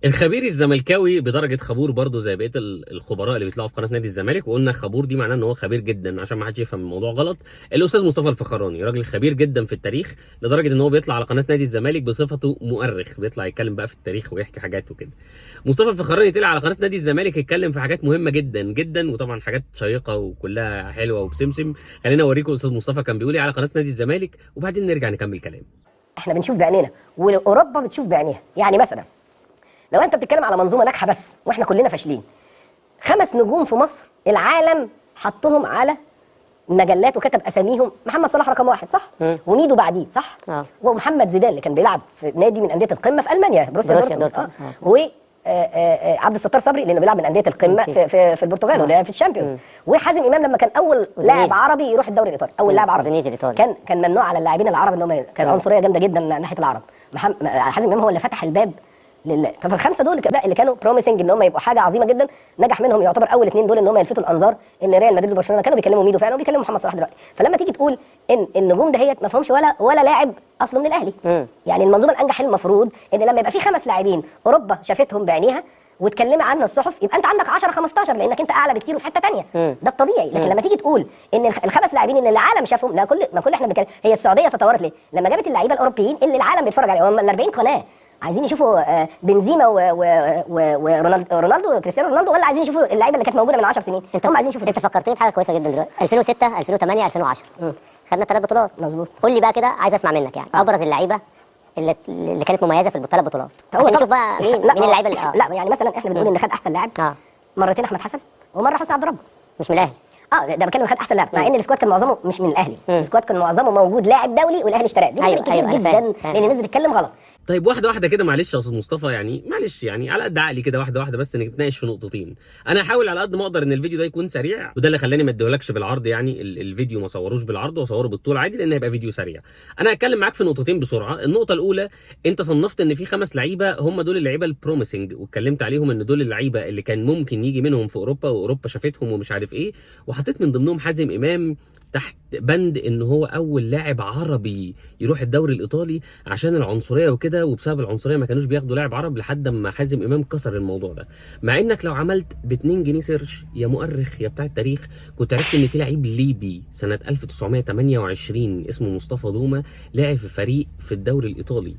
الخبير الزملكاوي بدرجه خبور برضه زي بقيه الخبراء اللي بيطلعوا في قناه نادي الزمالك، وقلنا خبور دي معناه ان هو خبير جدا عشان ما حدش يفهم الموضوع غلط. الاستاذ مصطفى الفخراني راجل خبير جدا في التاريخ، لدرجه ان هو بيطلع على قناه نادي الزمالك بصفته مؤرخ، بيطلع يتكلم بقى في التاريخ ويحكي حاجات وكده. مصطفى الفخراني طلع على قناه نادي الزمالك يتكلم في حاجات مهمه جدا جدا، وطبعا حاجات شيقه وكلها حلوه وبسمسم. خلينا اوريكم استاذ مصطفى كان بيقول ايه على قناه نادي الزمالك، وبعدين نرجع نكمل كلام. احنا بنشوف بعينينا واوروبا بتشوف بعينيها. يعني مثلا لو انت بتتكلم على منظومه ناجحه بس واحنا كلنا فاشلين، 5 نجوم في مصر العالم حطهم على مجلات وكتب اساميهم. محمد صلاح رقم 1 صح؟ وميدو بعديه صح؟ ومحمد زيدان اللي كان بيلعب في نادي من انديه القمه في المانيا، بروسيا دورتموند. عبد الستار صبري لانه بيلعب من انديه القمه في البرتغال ولا في الشامبيونز. وحازم امام لما كان اول لاعب عربي يروح الدوري الايطالي، اول لاعب عربي كان ممنوع على اللاعبين العرب ان هم كان عنصريه جامده جدا ناحيه العرب. حازم امام هو اللي فتح الباب فالخمسه دول اللي كانوا بروميسنج ان هم يبقوا حاجه عظيمه جدا، نجح منهم يعتبر اول 2 دول ان هم يلفتوا الانظار، ان ريال مدريد وبرشلونه كانوا بيكلموا ميدو فعلا وبيكلموا محمد صلاح دلوقتي. فلما تيجي تقول ان النجوم دهيت ما فيهمش ولا لاعب اصله من الاهلي، يعني المنظومه الانجح المفروض ان لما يبقى في 5 لاعبين اوروبا شافتهم بعينيها واتكلمنا عنه الصحف، يبقى انت عندك 10 15 لانك انت اعلى بكتير وفي حته ثانيه. ده الطبيعي. لكن لما تيجي تقول ان ال5 لاعبين اللي العالم شافهم، لا كل احنا بنتكلم. هي السعوديه تطورت ليه؟ لما جابت اللعيبه الاوروبيين اللي العالم بيتفرج عليهم، هم ال 40 قناه عايزين يشوفوا بنزيما ورونالدو كريستيانو رونالدو، ولا عايزين يشوفوا اللعيبه اللي كانت موجوده من 10 سنين؟ هم عايزين يشوفوا. انت فكرتني بحاجه كويسه جدا دلوقتي. 2006 2008 2010 خدنا 3 بطولات. مظبوط. قول لي بقى كده، عايز اسمع منك يعني ابرز اللعيبه اللي كانت مميزه في الثلاث بطولات، عشان نشوف بقى مين اللعيبه اللي لا يعني مثلا احنا بنقول ان خد احسن لاعب مرتين احمد حسن ومره حسني عبد ربه. مش من الاهلي. ده بتكلم خد احسن لاعب، مع ان السكواد كان معظمه مش من الاهلي. السكواد كان معظمه موجود لاعب دولي والاهلي اشتراه. دي أيوة كتير أيوة جدا لان الناس بتتكلم غلط. طيب واحده واحده كده، معلش يا استاذ مصطفى، يعني معلش يعني على قد عقلي كده، واحده واحده بس نتناقش في نقطتين. انا هحاول على قد ما اقدر ان الفيديو ده يكون سريع، وده اللي خلاني ما اديهولكش بالعرض. يعني الفيديو ما صوروش بالعرض وصوره بالطول عادي لان هيبقى فيديو سريع. انا هتكلم معاك في نقطتين بسرعه. النقطه الاولى، انت صنفت ان في 5 لعيبه هم دول اللعيبه البروميسنج، واتكلمت عليهم ان دول اللعيبه اللي كان ممكن يجي منهم في اوروبا واوروبا شافتهم ومش عارف ايه، وحطيت من ضمنهم حازم امام تحت بند ان هو اول لاعب عربي يروح الدوري الايطالي عشان العنصريه وكده، وبسبب العنصريه ما كانوش بياخدوا لاعب عرب لحد ما حازم امام كسر الموضوع ده. مع انك لو عملت ب2 جنيه سيرش يا مؤرخ يا بتاع التاريخ، كنت عرفت ان في لعيب ليبي سنه 1928 اسمه مصطفى دومه لعب في فريق في الدوري الايطالي،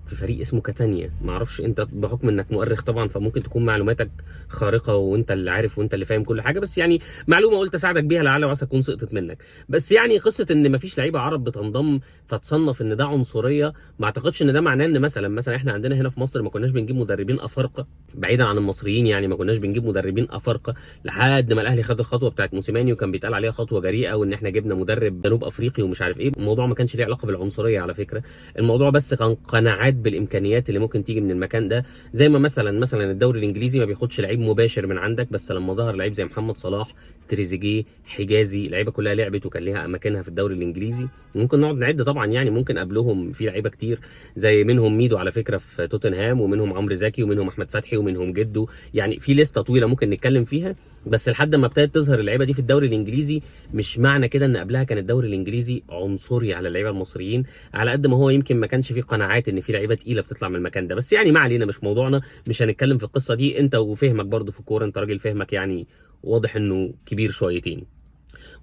في فريق اسمه كاتانيا. ما اعرفش انت بحكم انك مؤرخ طبعا فممكن تكون معلوماتك خارقه وانت اللي عارف وانت اللي فاهم كل حاجه، بس يعني معلومه قلت اساعدك بيها لعل وعسى تكون سقطت منك. بس يعني قصه ان ما فيش لعيبه عرب بتنضم فتصنف ان ده عنصريه، ما اعتقدش ان ده معناه ان مثلا احنا عندنا هنا في مصر ما كناش بنجيب مدربين افارقه بعيدا عن المصريين، يعني ما كناش بنجيب مدربين افارقه لحد ما الاهلي خد الخطوه بتاعت موسيماني وكان بيتقال عليها خطوه جريئه، وان احنا جبنا مدرب جنوب افريقي ومش عارف ايه. الموضوع ما كانش ليه علاقه بالعنصريه على فكره، الموضوع بس كان قناعات بالامكانيات اللي ممكن تيجي من المكان ده. زي ما مثلا الدوري الانجليزي ما بياخدش لعيب مباشر من عندك، بس لما ظهر لعيب زي محمد صلاح، تريزيجيه، حجازي، لعيبه كلها لعبت وكان ليها اماكنها في الدوري الانجليزي. ممكن نقعد نعد طبعا، يعني ممكن قبلهم في لعيبه كتير زي منهم ميدو على فكره في توتنهام، ومنهم عمرو زكي، ومنهم احمد فتحي، ومنهم جدو. يعني في لسته طويله ممكن نتكلم فيها، بس لحد ما ابتدت تظهر اللعيبه دي في الدوري الانجليزي مش معنى كده ان قبلها كان الدوري الانجليزي عنصري على اللعيبه المصريين، على قد ما هو يمكن ما كانش فيه قناعات ان في لعيبه تقيله بتطلع من المكان ده. بس يعني ما علينا، مش موضوعنا، مش هنتكلم في القصه دي. انت وفهمك برضو في الكوره، انت راجل فهمك يعني واضح انه كبير شويتين.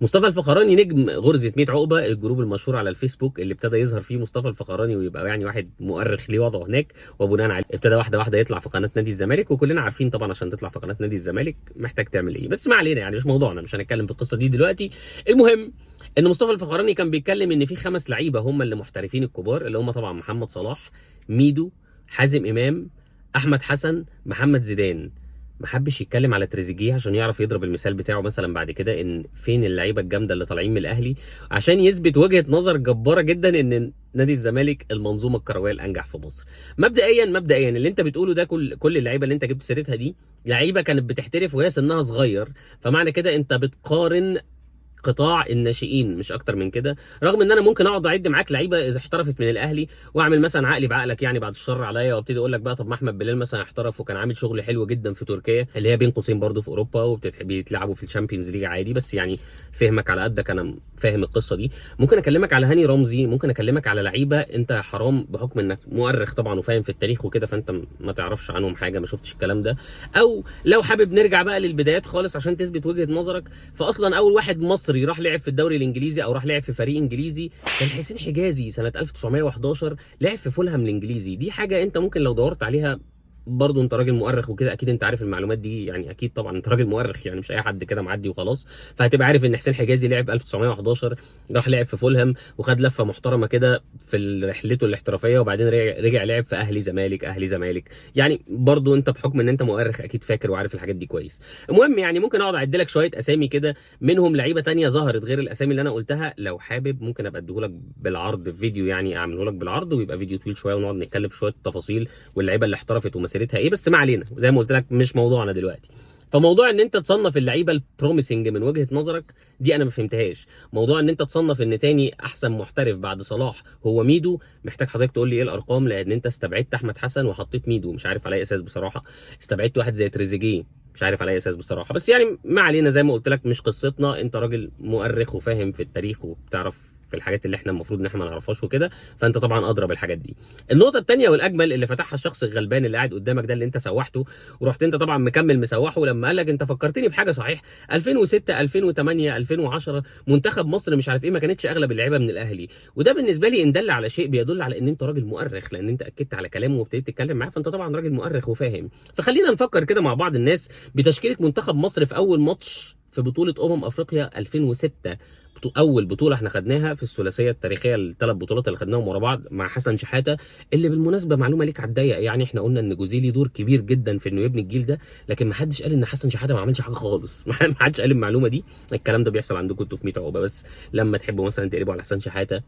مصطفى الفخراني نجم غرزة 100 عقبة، الجروب المشهور على الفيسبوك اللي ابتدى يظهر فيه مصطفى الفخراني ويبقى يعني واحد مؤرخ ليه وضعه هناك، وبناء عليه ابتدى واحده واحده يطلع في قناه نادي الزمالك. وكلنا عارفين طبعا عشان تطلع في قناه نادي الزمالك محتاج تعمل ايه، بس ما علينا يعني مش موضوعنا، مش هنتكلم في القصه دي دلوقتي. المهم ان مصطفى الفخراني كان بيتكلم ان في 5 لعيبه هم اللي محترفين الكبار، اللي هم طبعا محمد صلاح، ميدو، حازم امام، احمد حسن، محمد زيدان. ما حبش يتكلم على تريزيجيه عشان يعرف يضرب المثال بتاعه مثلا بعد كده ان فين اللعيبه الجامده اللي طالعين من الاهلي، عشان يثبت وجهه نظر جباره جدا ان نادي الزمالك المنظومه الكرويه الانجح في مصر. مبدئيا اللي انت بتقوله ده، كل اللعيبه اللي انت جبت سيرتها دي لعيبه كانت بتحترف وهي سنها صغير، فمعنى كده انت بتقارن قطاع الناشئين مش اكتر من كده. رغم ان انا ممكن اقعد اعد معاك لعيبه احترفت من الاهلي واعمل مثلا عقلي بعقلك يعني بعد الشر عليا، وابتدي اقول لك بقى طب ما احمد بلال مثلا احترف وكان عامل شغل حلو جدا في تركيا اللي هي بين قوسين برده في اوروبا وبيتلعبوا في الشامبيونز ليج عادي، بس يعني فهمك على قدك، انا فاهم القصه دي. ممكن اكلمك على هاني رمزي، ممكن اكلمك على لعيبه انت حرام بحكم انك مؤرخ طبعا وفاهم في التاريخ وكده، فانت ما تعرفش عنهم حاجه، ما شفتش الكلام ده. او لو حابب نرجع بقى للبدايات خالص عشان تثبت وجهه نظرك، فاصلا اول واحد مصري راح لعب في الدوري الانجليزي او راح لعب في فريق انجليزي كان حسين حجازي سنه 1911، لعب في فولهام الانجليزي. دي حاجه انت ممكن لو دورت عليها برضه، انت راجل مؤرخ وكده اكيد انت عارف المعلومات دي، يعني اكيد طبعا انت راجل مؤرخ يعني مش اي حد كده معدي وخلاص، فهتبقى عارف ان حسين حجازي لعب 1911 راح لعب في فولهام وخد لفه محترمه كده في رحلته الاحترافيه، وبعدين رجع لعب في اهلي زمالك يعني برضه انت بحكم ان انت مؤرخ اكيد فاكر وعارف الحاجات دي كويس. المهم يعني ممكن اقعد اعد لك شويه اسامي كده منهم لعيبه ثانيه ظهرت غير الاسامي اللي انا قلتها، لو حابب ممكن ابقى اديهولك بالعرض في فيديو، يعني اعمله لك بالعرض ويبقى فيديو طويل شويه ونقعد نتكلم في شويه تفاصيل واللعيبه اللي احترفت ومسيرتها ايه، بس ما علينا زي ما قلت لك مش موضوعنا دلوقتي. فموضوع ان انت تصنف اللعيبه البروميسنج من وجهه نظرك دي انا ما فهمتهاش. موضوع ان انت تصنف ان تاني احسن محترف بعد صلاح هو ميدو، محتاج حضرتك تقول لي ايه الارقام، لان انت استبعدت احمد حسن وحطيت ميدو مش عارف على اي اساس بصراحه، استبعدت واحد زي تريزيجيه مش عارف على اي اساس بصراحه، بس يعني ما علينا زي ما قلت لك مش قصتنا، انت راجل مؤرخ وفاهم في التاريخ وبتعرف في الحاجات اللي احنا المفروض ان احنا ما نعرفهاش وكده، فانت طبعا ادرى بالحاجات دي. النقطه الثانيه والاجمل اللي فتحها الشخص الغلبان اللي قاعد قدامك ده اللي انت سوحته، ورحت انت طبعا مكمل مسوحه لما قال لك انت فكرتني بحاجه صحيح، 2006 2008 2010 منتخب مصر مش عارف ايه ما كانتش اغلب اللعيبه من الاهلي، وده بالنسبه لي ان دل على شيء بيدل على ان انت راجل مؤرخ، لان انت اكدت على كلامه وابتديت تتكلم معاه، فانت طبعا راجل مؤرخ وفاهم. فخلينا نفكر كده مع بعض الناس بتشكيله منتخب مصر في اول ماتش في بطوله افريقيا 2006، اول بطوله احنا خدناها في الثلاثيه التاريخيه، الثلاث بطولات اللي خدناهم ورا بعض مع حسن شحاته، اللي بالمناسبه معلومه ليك على الضيق، يعني احنا قلنا ان جوزيه ليه دور كبير جدا في انه يبني الجيل ده، لكن ما حدش قال ان حسن شحاته ما عملش حاجه خالص، ما حدش قال المعلومه دي. الكلام ده بيحصل عندكم انتوا في 100 عقبه، بس لما تحبوا مثلا تقلبوا على حسن شحاته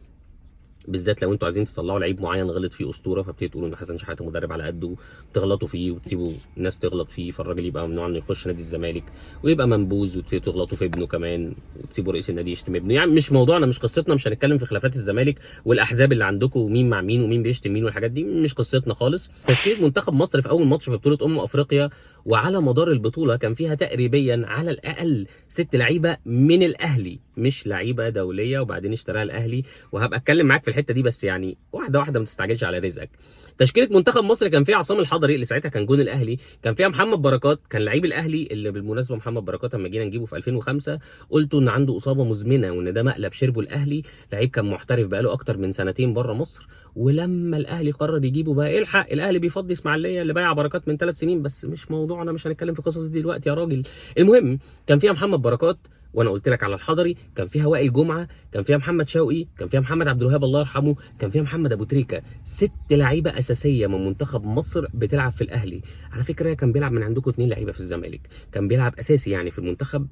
بالذات لو انتوا عايزين تطلعوا لعيب معين غلط فيه اسطوره، فبتبتدوا تقولوا ان حسن شحاته مدرب على قده، تغلطوا فيه وتسيبوا الناس تغلط فيه، فالراجل يبقى ممنوع انه يخش نادي الزمالك ويبقى منبوذ، وتبتدوا تغلطوا في ابنه كمان وتسيبوا رئيس النادي يشتم ابنه. يعني مش موضوعنا مش قصتنا، مش هنتكلم في خلافات الزمالك والاحزاب اللي عندكم ومين مع مين ومين بيشتم مين والحاجات دي، مش قصتنا خالص. تشكيله منتخب مصر في اول ماتش في بطوله افريقيا وعلى مدار البطوله كان فيها تقريبا على الاقل 6 لعيبه من الاهلي، مش لعيبه دوليه وبعدين اشتراها الاهلي، وهبقى اتكلم معاك في الحته دي، بس يعني واحده واحده ما تستعجلش على رزقك. تشكيله منتخب مصر كان فيها عصام الحضري اللي ساعتها كان جون الاهلي، كان فيها محمد بركات كان لعيب الاهلي، اللي بالمناسبه محمد بركات لما جينا نجيبه في 2005 قلتوا ان عنده اصابه مزمنه وان ده مقلب شربه الاهلي، لعيب كان محترف بقاله اكتر من 2 بره مصر، ولما الاهلي قرر يجيبه بقى الحق الاهلي بيفضي اسماعيليه اللي بايع بركات من 3 سنين، بس مش موضوعنا مش هنتكلم في قصص دي دلوقتي يا راجل. المهم كان فيها محمد بركات، وانا قلت لك على الحضري، كان فيها وائل جمعه، كان فيها محمد شوقي، كان فيها محمد عبد الوهاب الله يرحمه، كان فيها محمد ابو تريكه، 6 لعيبه اساسيه من منتخب مصر بتلعب في الاهلي. على فكره كان بيلعب من عندكم 2 لعيبه في الزمالك، كان بيلعب اساسي يعني في المنتخب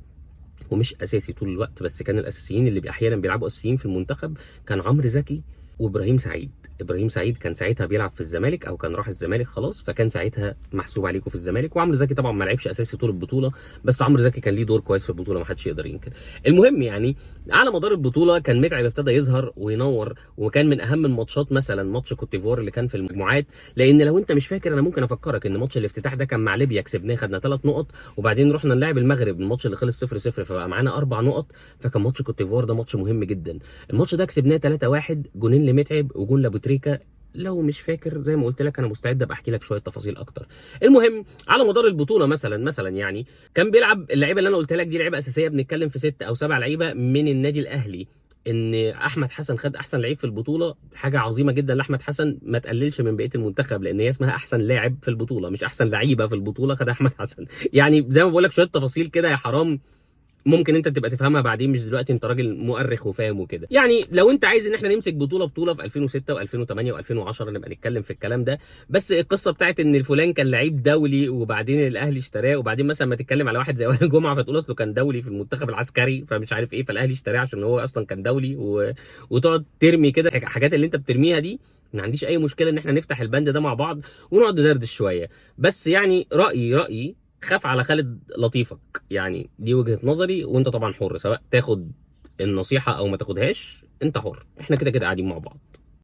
ومش اساسي طول الوقت، بس كان الاساسيين اللي احيانا بيلعبوا اساسيين في المنتخب كان عمرو زكي وابراهيم سعيد. ابراهيم سعيد كان ساعتها بيلعب في الزمالك او كان راح الزمالك خلاص، فكان ساعتها محسوب عليكم في الزمالك، وعمرو زكي طبعا ما لعبش اساسي طول البطوله، بس عمرو زكي كان ليه دور كويس في البطوله ما حدش يقدر ينكر. المهم يعني على مدار البطوله كان متعب ابتدى يظهر وينور، وكان من اهم الماتشات مثلا ماتش كوت ديفوار اللي كان في المجموعات، لان لو انت مش فاكر انا ممكن افكرك ان ماتش الافتتاح ده كان مع ليبيا كسبناه خدنا 3 نقط، وبعدين رحنا نلعب المغرب الماتش اللي خلص 0-0 فبقى معانا 4 نقط، فكان ماتش كوت ديفوار ده ماتش مهم جدا. الماتش ده كسبناه 3-1، جونين لمتعب وجون لابو تريكه، لو مش فاكر زي ما قلت لك انا مستعد ابقى احكي لك شويه تفاصيل اكتر. المهم على مدار البطوله مثلا يعني كان بيلعب اللعيبه اللي انا قلت لك دي لعيبه اساسيه، بنتكلم في 6 أو 7 لعيبه من النادي الاهلي. ان احمد حسن خد احسن لعيب في البطوله حاجه عظيمه جدا لاحمد حسن، ما تقللش من بقيه المنتخب، لان هي اسمها احسن لاعب في البطوله مش احسن لعيبه في البطوله خد احمد حسن. يعني زي ما بقول لك شويه تفاصيل كده يا حرام ممكن انت تبقى تفهمها بعدين مش دلوقتي، انت راجل مؤرخ وفاهم وكده. يعني لو انت عايز ان احنا نمسك بطوله في 2006 و2008 و2010 نبقى نتكلم في الكلام ده، بس القصه بتاعت ان الفلان كان لعيب دولي وبعدين الاهلي اشتراه، وبعدين مثلا ما تتكلم على واحد زي وائل جمعه فتقول اصله كان دولي في المنتخب العسكري فمش عارف ايه فالاهلي اشتراه عشان هو اصلا كان دولي وتقعد ترمي كده حاجات اللي انت بترميها دي، ما عنديش اي مشكله ان احنا نفتح البند ده مع بعض ونقعد ندردش شويه، بس يعني رايي خاف على خالد لطيفك، يعني دي وجهة نظري وانت طبعا حر سواء تاخد النصيحه او ما تاخدهاش انت حر، احنا كده كده قاعدين مع بعض.